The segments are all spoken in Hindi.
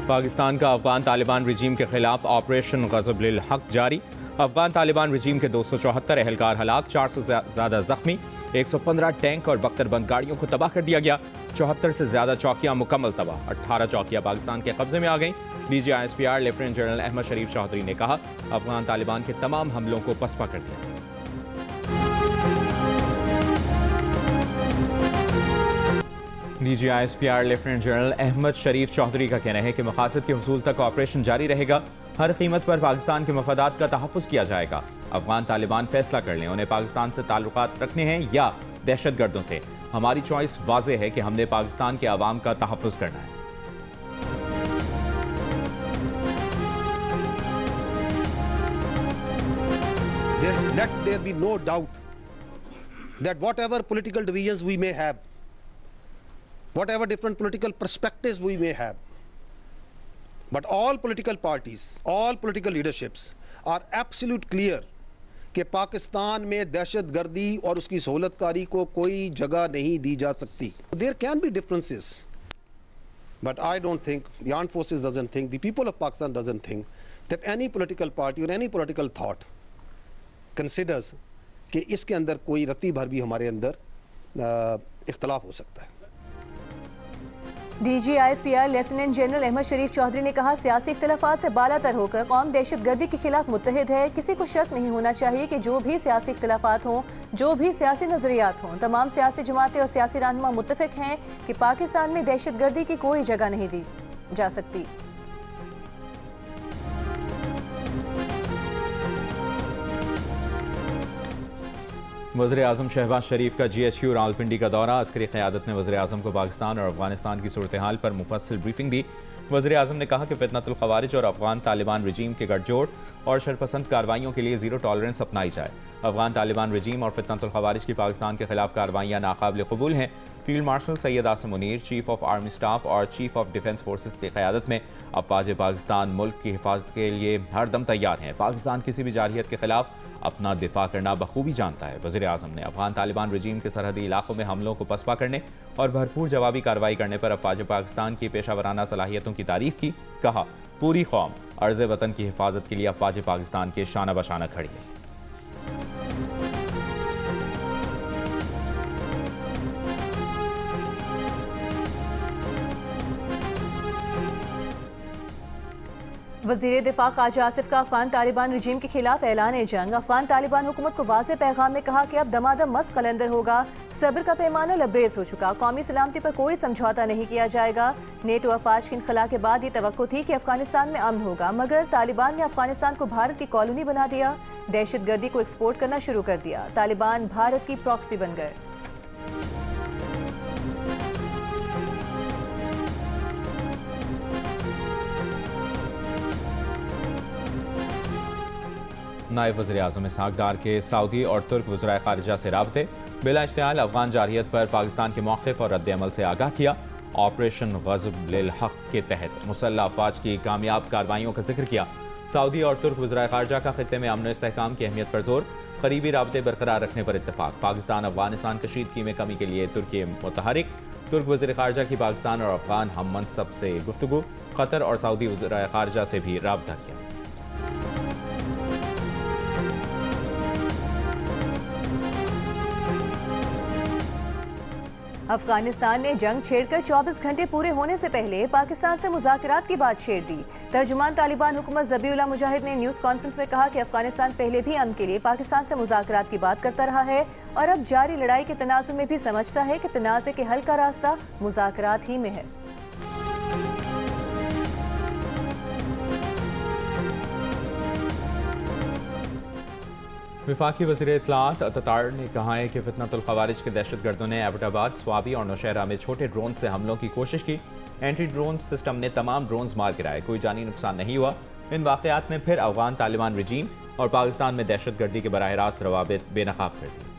पाकिस्तान का अफगान तालिबान रजीम के खिलाफ ऑपरेशन ग़ज़ब-उल हक़ जारी। अफगान तालिबान रजीम के 274 एहलकार हलाक, 400 से ज़्यादा जख्मी, 115 टैंक और बख्तरबंद गाड़ियों को तबाह कर दिया गया। 74 से ज़्यादा चौकियाँ मुकम्मल तबाह, 18 चौकियाँ पाकिस्तान के कब्जे में आ गईं। DGISPR लेफ्टिनेंट जनरल अहमद शरीफ चौधरी ने कहा, अफगान तालिबान के तमाम हमलों को पसपा कर दिया। DGISPR लेफ्टिनेंट जनरल अहमद शरीफ चौधरी का कहना है कि मकासद के हुसूल तक ऑपरेशन जारी रहेगा। हर कीमत पर पाकिस्तान के मफादात का तहफ़्फ़ुज़ किया जाएगा। अफगान तालिबान फैसला कर लें उन्हें पाकिस्तान से ताल्लुकात रखने हैं या दहशतगर्दों से। हमारी चॉइस वाज़ेह है कि हमने पाकिस्तान के अवाम का तहफ़्फ़ुज़ करना है। Let there be no doubt that whatever political divisions we may have, whatever different political perspectives we may have, but all political parties, all political leaderships are absolute clear कि पाकिस्तान में दहशतगर्दी और उसकी सहूलतकारी को कोई जगह नहीं दी जा सकती। There can be differences, but I don't think, the armed forces doesn't think, the people of Pakistan doesn't think that any political party or any political thought considers कि इसके अंदर कोई रत्ती भर भी हमारे अंदर इख्तलाफ हो सकता है। DGISPR लेफ्टिनेंट जनरल अहमद शरीफ चौधरी ने कहा, सियासी इख्तलाफात से बालातर होकर कौम दहशतगर्दी के खिलाफ मुत्तहिद है। किसी को शक नहीं होना चाहिए कि जो भी सियासी इख्तलाफात हों, जो भी सियासी नजरियात हों, तमाम सियासी जमातें और सियासी रहनुमा मुत्तफिक हैं कि पाकिस्तान में दहशतगर्दी की कोई जगह नहीं दी जा सकती। वज़ीर-ए-आज़म शहबाज शरीफ का GHQ रावलपिंडी का दौरा। अस्करी क़यादत ने वज़ीर-ए-आज़म को पाकिस्तान और अफगानिस्तान की सूरत हाल पर मुफस्सिल ब्रीफिंग दी। वज़ीर-ए-आज़म ने कहा कि फितनतुल ख़वारिज और अफगान तालिबान रजीम के गठजोड़ और शरपसंद कार्रवाइयों के लिए ज़ीरो टॉलरेंस अपनाई जाए। अफगान तालिबान रजीम और फितनतुल ख़वारिज की पाकिस्तान के खिलाफ कार्रवाइयाँ नाकाबिल क़बूल हैं। Field marshal Syed Asim Munir, chief of army staff और चीफ ऑफ डिफेंस फोर्सेस की क़यादत में अफ़वाज पाकिस्तान मुल्क की हिफाजत के लिए हर दम तैयार हैं। पाकिस्तान किसी भी जारहियत के खिलाफ अपना दिफा करना बखूबी जानता है। वज़ीर-ए-आज़म ने अफगान तालिबान रजीम के सरहदी इलाकों में हमलों को पसपा करने और भरपूर जवाबी कार्रवाई करने पर अफ़वाज पाकिस्तान की पेशा वराना सलाहियतों की तारीफ की। कहा, पूरी कौम अर्ज़ वतन की हिफाजत के लिए अफ़वाज पाकिस्तान के शाना बशाना खड़ी है। वज़ीर दिफा ख्वाजा आसिफ का अफगान तालिबान रजीम के खिलाफ ऐलान जंग। अफगान तालिबान हुकूमत को वाज़ेह पैगाम में कहा कि अब दमादम मस्त कलंदर होगा, सब्र का पैमाना लबरेज हो चुका, कौमी सलामती पर कोई समझौता नहीं किया जाएगा। नेटो अफवाज की इनखला के बाद ये तवक्को थी कि अफगानिस्तान में अमन होगा, मगर तालिबान ने अफगानिस्तान को भारत की कॉलोनी बना दिया, दहशतगर्दी को एक्सपोर्ट करना शुरू कर दिया। तालिबान भारत की प्रॉक्सी बन गए। नायब वज़ीर-ए-आज़म इसहाक़ डार के सऊदी और तुर्क वज़राए ख़ारिजा से राब्ते। बिला इश्तिआल अफगान जारहियत पर पाकिस्तान के मौक़िफ़ और रद्द-ए-अमल से आगाह किया। ऑपरेशन ग़ज़ब-उल हक़ के तहत मुसल्लह अफ़वाज की कामयाब कार्रवाइयों का जिक्र किया। सऊदी और तुर्क वज़राए ख़ारिजा का ख़ित्ते में अमन इस्तेहकाम की अहमियत पर जोर, क़रीबी राब्ते बरकरार रखने पर इत्तफ़ाक़। पाकिस्तान अफगानिस्तान कशीदगी में कमी के लिए तुर्की मुतहरिक। तुर्क वज़ीर ख़ारिजा की पाकिस्तान और अफगान हम मनसब से गुफ्तगू। क़तर और सऊदी वज़राए ख़ारिजा से भी राब्ता किया। अफगानिस्तान ने जंग छेड़कर 24 घंटे पूरे होने से पहले पाकिस्तान से मुज़ाकरात की बात छेड़ दी। तर्जुमान तालिबान हुकूमत ज़बीउल्लाह मुजाहिद ने न्यूज़ कॉन्फ्रेंस में कहा कि अफगानिस्तान पहले भी अमन के लिए पाकिस्तान से मुज़ाकरात की बात करता रहा है और अब जारी लड़ाई के तनाज़ुर में भी समझता है कि तनाज़े के हल का रास्ता मुज़ाकरात ही में है। वफाकी वज़ीर इत्तलाआत अततार ने कहा है कि फितनतुल ख़वारिज के दहशतगर्दों ने एबटाबाद, स्वाबी और नौशहरा में छोटे ड्रोन से हमलों की कोशिश की। एंटी ड्रोन सिस्टम ने तमाम ड्रोन्स मार गिराए, कोई जानी नुकसान नहीं हुआ। इन वाक़यात में फिर अफगान तालिबान रजीम और पाकिस्तान में दहशतगर्दी के बराह रास्त रवाबित बेनकाब कर दिए।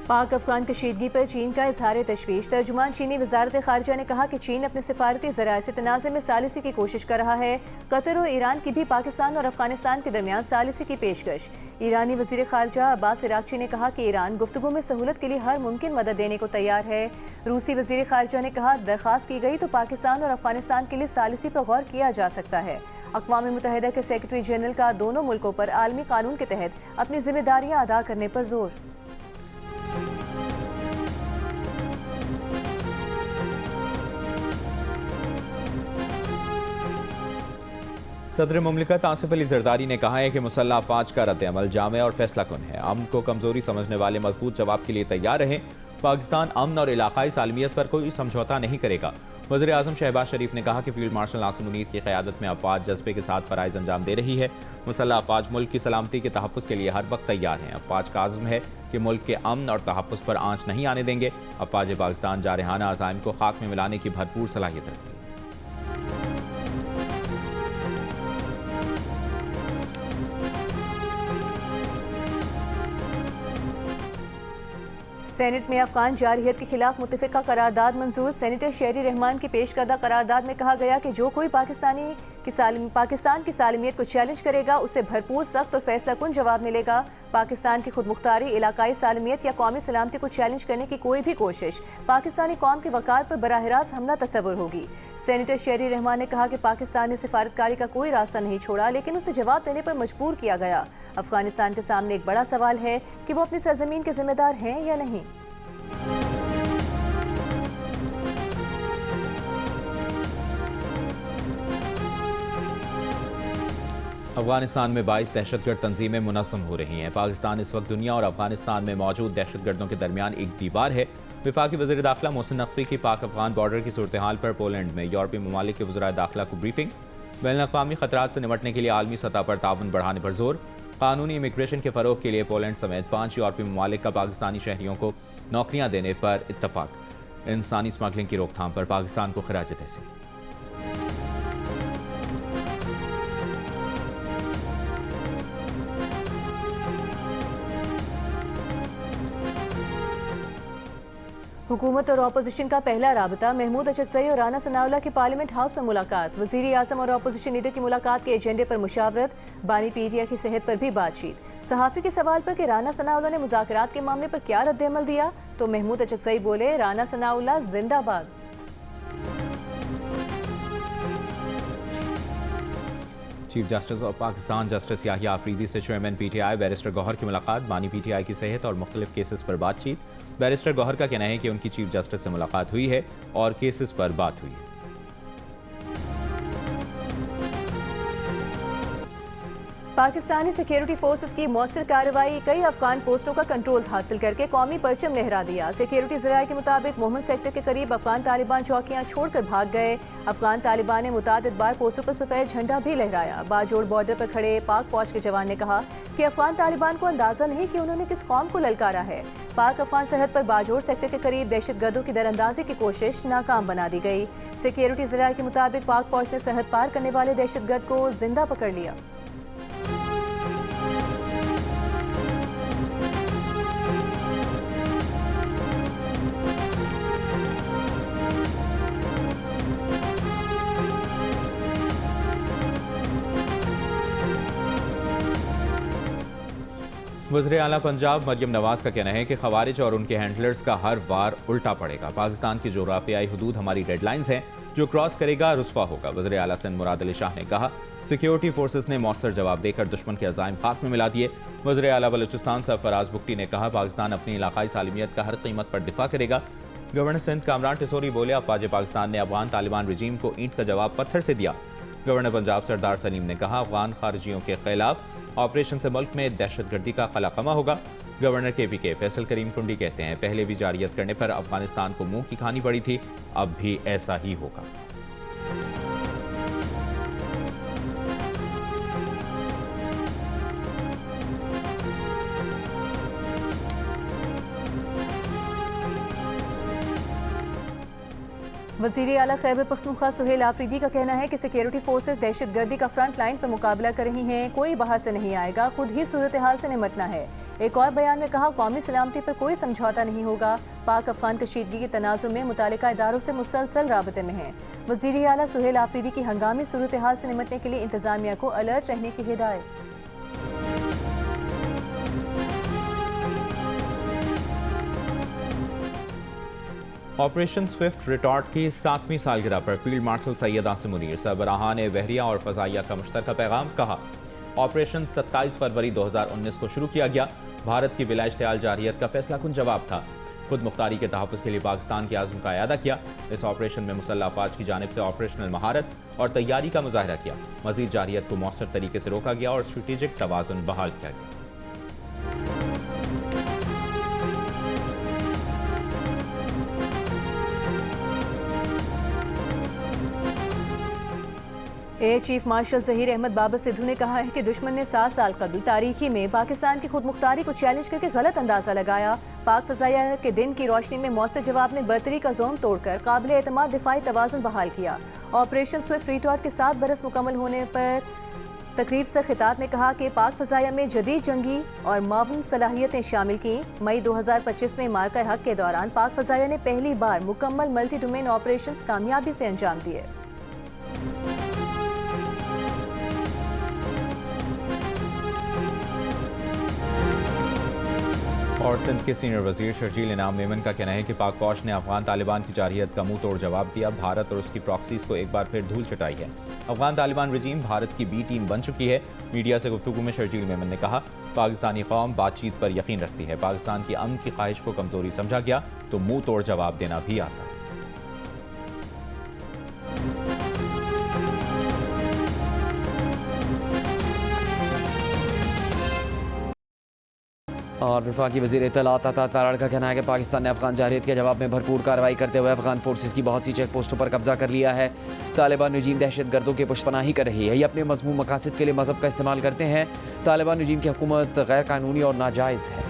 पाक अफगान कशीदगी पर चीन का इजहार तशवीश। तर्जुमान चीनी वजारत खारजा ने कहा कि चीन अपने सिफारती ज़राए से तनाज़े में सालिसी की कोशिश कर रहा है। कतर और ईरान की भी पाकिस्तान और अफगानिस्तान के दरमियान सालिसी की पेशकश। ईरानी वज़ीर खारजा अब्बास इराक़ची ने कहा कि ईरान गुफ्तगू में सहूलत के लिए हर मुमकिन मदद देने को तैयार है। रूसी वज़ीर खारजा ने कहा दरख्वास्त की गई तो पाकिस्तान और अफगानिस्तान के लिए सालिसी पर गौर किया जा सकता है। अक़वाम मुत्तहिदा के सेक्रेटरी जनरल का दोनों मुल्कों पर आलमी कानून के तहत अपनी जिम्मेदारियाँ अदा करने पर जोर। सदर मुमलिकत आसिफ अली जरदारी ने कहा है कि मुसल्लह अफवाज का रद्द-ए-अमल जामे और फैसला कुन है। अमन को कमजोरी समझने वाले मजबूत जवाब के लिए तैयार रहें। पाकिस्तान अमन और इलाकाई सालमियत पर कोई समझौता नहीं करेगा। वज़ीर आज़म शहबाज शरीफ ने कहा कि फील्ड मार्शल नासिर मुनीर की क़यादत में अफवाज जज्बे के साथ फ़राइज़ अंजाम दे रही है। मुसल्लह अफवाज मुल्क की सलामती के तहफ़्फ़ुज़ के लिए हर वक्त तैयार हैं। अफवाज का आज़म है कि मुल्क के अमन और तहफ़्फ़ुज़ पर आंच नहीं आने देंगे। अफवाज पाकिस्तान जारहाना अज़ाइम को खाक में मिलाने की भरपूर सलाहियत रखती है। सेनेट में अफगान जारहियत के खिलाफ मुत्तफ़िका करारदाद मंजूर। सेनेटर शेरी रहमान की पेश करदा करारदाद में कहा गया कि जो कोई पाकिस्तान की सालमियत को चैलेंज करेगा उसे भरपूर, सख्त और फैसला कुन जवाब मिलेगा। पाकिस्तान की खुदमुख्तारी, इलाकाई सालमियत या कौमी सलामती को चैलेंज करने की कोई भी कोशिश पाकिस्तानी कौम के वक़ार पर बराह रास्त हमला तस्वुर होगी। सेनेटर शेरी रहमान ने कहा कि पाकिस्तान ने सिफारतकारी का कोई रास्ता नहीं छोड़ा, लेकिन उसे जवाब देने पर मजबूर किया गया। अफगानिस्तान के सामने एक बड़ा सवाल है कि वो अपनी सरजमीन के जिम्मेदार हैं या नहीं। अफगानिस्तान में 22 दहशतगर्द तंजीमें मुनज़्ज़म हो रही हैं। पाकिस्तान इस वक्त दुनिया और अफगानिस्तान में मौजूद दहशतगर्दों के दरमियान एक दीवार है। वफाकी वज़ीर दाखिला मोहसिन नकवी की पाक अफगान बॉर्डर की सूरत हाल पर पोलैंड में यूरोपीय ममालिक के वज़राए दाखिला को ब्रीफिंग। बैनुल-अक़वामी ख़तरात से निपटने के लिए आलमी सतह पर ताउन बढ़ाने पर जोर। कानूनी इमिग्रेशन के फ़रोग़ के लिए पोलैंड समेत 5 यूरोपीय ममालिक का पाकिस्तानी शहरियों को नौकरियाँ देने पर इत्तफ़ाक़। इंसानी स्मगलिंग की रोकथाम पर पाकिस्तान को ख़िराज तहसीन। हुकूमत और अपोजिशन का पहला राबता। महमूद अचकज़ई और राना सनाउल्लाह की पार्लियामेंट हाउस में मुलाकात। वज़ीर आज़म और अपोजिशन लीडर की मुलाकात के एजेंडे पर मुशावरत। बानी पीटीआई की सेहत पर भी बातचीत। सहाफ़ी के सवाल पर कि राना सनाउल्लाह ने मुज़ाकरात के मामले पर क्या रद्द-ए-अमल दिया, तो महमूद अचकज़ई बोले, राना सनाउल्लाह जिंदाबाद। Chief justice of Pakistan justice Yahya Afridi से चेयरमैन पीटीआई बैरिस्टर गौहर की मुलाकात। बानी पीटीआई की सेहत और मुख्तलिफ केसेस पर बातचीत। बैरिस्टर गौहर का कहना है कि उनकी चीफ जस्टिस से मुलाकात हुई है और केसेस पर बात हुई है। पाकिस्तानी सिक्योरिटी फोर्सेस की मौसर कार्रवाई, कई अफगान पोस्टों का कंट्रोल हासिल करके कौमी परचम लहरा दिया। सिक्योरिटी ज़राए के मुताबिक मोहम्मद सेक्टर के करीब अफगान तालिबान चौकियां छोड़कर भाग गए। अफगान तालिबान ने मुतादिद बार पोस्टों पर सफ़ेद झंडा भी लहराया। बाजोड़ बॉर्डर पर खड़े पाक फौज के जवान ने कहा कि अफगान तालिबान को अंदाजा नहीं कि उन्होंने किस कौम को ललकारा है। पाक अफगान सरहद पर बाजोड़ सेक्टर के करीब दहशतगर्दों की दरअंदाजी की कोशिश नाकाम बना दी गई। सिक्योरिटी ज़राए के मुताबिक पाक फौज ने सरहद पार करने वाले दहशतगर्द को जिंदा पकड़ लिया। वज़ीर आला पंजाब मरियम नवाज का कहना है कि खवारिज और उनके हैंडलर्स का हर वार उल्टा पड़ेगा। पाकिस्तान की जोग्राफियाई हदूद हमारी डेडलाइंस हैं, जो क्रॉस करेगा रुस्वा होगा। वज़ीर आला सिंध मुराद अली शाह ने कहा सिक्योरिटी फोर्सेस ने मौसर जवाब देकर दुश्मन के अज़ाइम खाक में मिला दिए। वज़ीर आला बलूचिस्तान सरफराज बुगटी ने कहा पाकिस्तान अपनी इलाकाई सालमियत का हर कीमत पर दिफा करेगा। गवर्नर सिंध कामरान टिसोरी बोले अफवाज पाकिस्तान ने अफगान तालिबान रजीम को ईंट का जवाब पत्थर से दिया। गवर्नर पंजाब सरदार सलीम ने कहा अफगान खारजियों के खिलाफ ऑपरेशन से मुल्क में दहशतगर्दी का खलाकमा होगा। गवर्नर KPK फैसल करीम कुंडी कहते हैं पहले भी जारियत करने पर अफगानिस्तान को मुंह की खानी पड़ी थी, अब भी ऐसा ही होगा। वज़ीर आला खैबर पख्तूनख्वा सुहेल आफरीदी का कहना है कि सिक्योरिटी फोर्सेस दहशतगर्दी का फ्रंट लाइन पर मुकाबला कर रही हैं, कोई बाहर से नहीं आएगा, खुद ही सूरत हाल से निमटना है। एक और बयान में कहा, कौमी सलामती पर कोई समझौता नहीं होगा, पाक अफगान कशीदगी के तनाजुर में मुतालिका इदारों से मुसलसल राबते में है। वज़ीर आला सुहेल आफरीदी की हंगामी सूरत हाल से निमटने के लिए इंतजामिया को अलर्ट रहने की हिदायत। ऑपरेशन स्विफ्ट रिटॉर्ट की 7वीं सालगिरह पर फील्ड मार्शल सैयद आसिम मुनीर, सरबराहान बहरिया और फ़ज़ाइया का मुश्तरका पैगाम। कहा, ऑपरेशन 27 फरवरी 2019 को शुरू किया गया। भारत की विला इश्तियाल जारियत का फैसला कुन जवाब था। खुद मुख्तारी के तहफ़्फ़ुज़ के लिए पाकिस्तान के आज़म का अयादा किया। इस ऑपरेशन में मुसल्लह अफ़वाज की जानिब से ऑपरेशनल महारत और तैयारी का मुज़ाहिरा किया। मज़ीद जारियत को मौसर तरीके से रोका गया और स्ट्रेटेजिक तवाज़ुन बहाल किया गया। Air chief marshal Zaheer Ahmed Babar Sidhu ने कहा है कि दुश्मन ने 7 साल कबल तारीखी में पाकिस्तान की खुद मुख्तारी को चैलेंज करके गलत अंदाज़ा लगाया। पाक फ़ज़ाइया के दिन की रोशनी में मौसर जवाब ने बर्तरी का जोम तोड़कर काबिल एतमाद दिफाई तवाज़ुन बहाल किया। ऑपरेशन स्विफ्ट रिटॉर्ट के 7 बरस मुकम्मल होने पर तकरीब से खिताब में कहा कि पाक फ़ज़ाइया में जदीद जंगी और मावन सलाहियतें शामिल की। मई 2025 में मार्का हक के दौरान पाक फ़ज़ाइया ने पहली बार मुकम्मल मल्टी डोमेन ऑपरेशन कामयाबी से अंजाम दिए। और सिंध के सीनियर वजीर शर्जील इनाम मेमन का कहना है कि पाक फौज ने अफगान तालिबान की जारहियत का मुंह तोड़ जवाब दिया। भारत और उसकी प्रॉक्सीज को एक बार फिर धूल चटाई है। अफगान तालिबान रजीम भारत की बी टीम बन चुकी है। मीडिया से गुफ्तगू में शर्जील मेमन ने कहा, पाकिस्तानी कौम बातचीत पर यकीन रखती है। पाकिस्तान की अमन की ख्वाहिश को कमजोरी समझा गया तो मुंह तोड़ जवाब देना भी आता। और वफाकी वज़ीर इत्तलात अता तारड़ का कहना है कि पाकिस्तान ने अफगान जारहियत के जवाब में भरपूर कार्रवाई करते हुए अफगान फोर्सेस की बहुत सी चेक पोस्टों पर कब्जा कर लिया है। तालिबान रजीम दहशत गर्दों के पुष्पनाही कर रही है। ये अपने मज़मूम मकासद के लिए मज़हब का इस्तेमाल करते हैं। तालिबान रजीम की हुकूमत गैर कानूनी और नाजायज़ है।